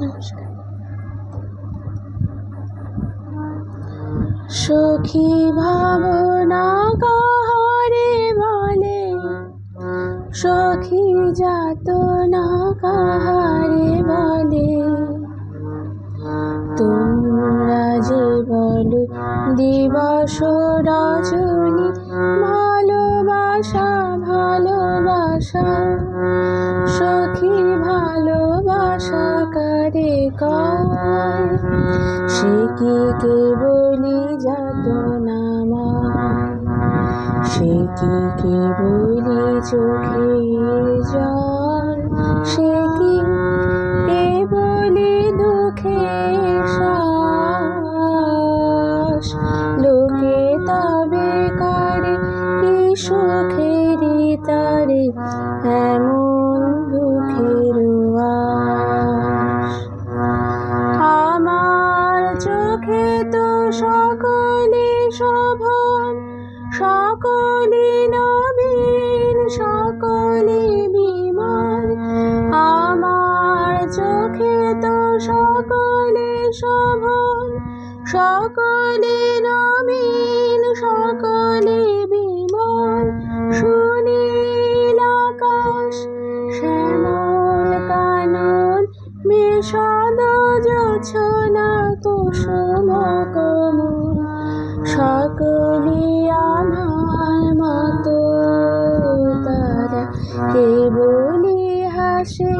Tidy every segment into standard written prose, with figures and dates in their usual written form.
নমস্কার। সখী ভাবনা কাহারে বলে, সখী যাতনা কাহারে বলে। তোমরা যে বলো দিবস রজনী, ভালোবাসা ভালোবাসা। সখী ভালোবাসা কারে কয়, সে কি কেবলি যাতনা ময়, সে কি কেবলি চোখের জল, সে কি কেবলি দুঃখের শ্বাস। লোকে তবে করে কি সুখেরই তারে এমন দুঃখের আশ। আমার চোখে তো সকলে শোভন, সকলে নবীন, সকলে বিমল। আমার চোখে তো সকলে শোভন, সকলে নবীন, সকলে বিমল। সুনীল আকাশ, শ্যামল কানন, বিশদ জোছনা, কুসুম কোমল। সকলে আমার মতো তারা, কেবলি হাসে,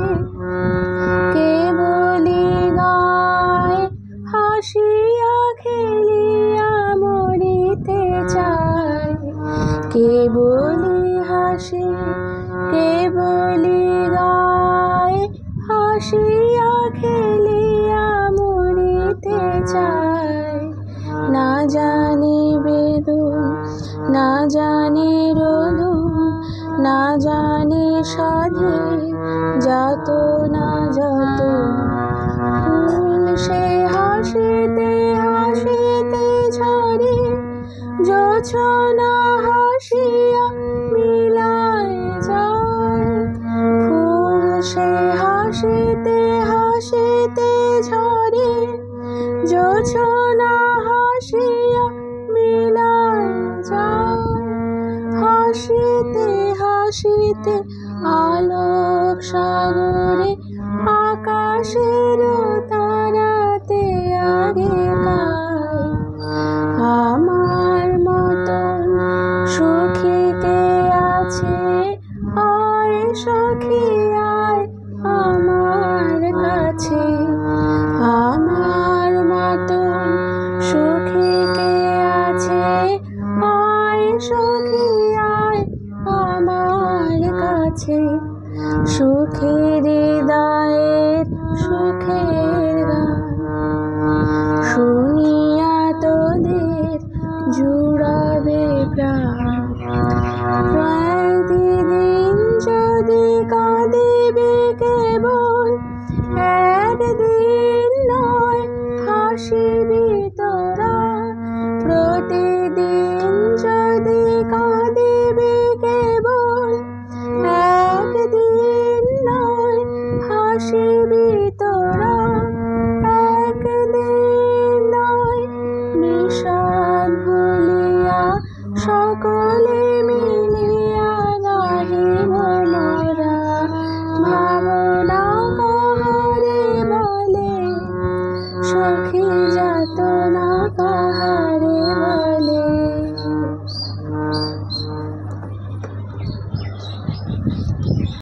কেবলি গায়, হাসিয়া খেলিয়া মরিতে চায়। কেবলি হাসে, কেবলি গায়, হাসিয়া খেলিয়া মরিতে চায়। না জানে বেদন, না জানে রোদন, না জানে সাধে যাতনা যত। ফুল সে হাসিতে হাসিতে ঝরে, জোছনা হাসিয়া মিলায় যায়। ফুল সে হাসিতে হাসিতে ঝরে, জোছনা হাসিয়া মিলায় যায়। হাসিতে হাসিতে আলোক সাগরে, আকাশের তারাতে আগে গায়। আমার মতন সুখী কে আছে, আয় সখী আয় আমার কাছে। আমার মতন সুখী কে আছে, আয় সখী আয় আমার কাছে। সুখের হৃদয়ের সুখের গান শুনিয়া তোদের জুড়াবে প্রাণ। প্রতিদিন যদি কাঁদিবে কেবল, একদিন নয় হাসিবি তোরা। প্রতিদিন যদি কাঁদিবে কেবল, একদিন নয় হাসিবি তোরা।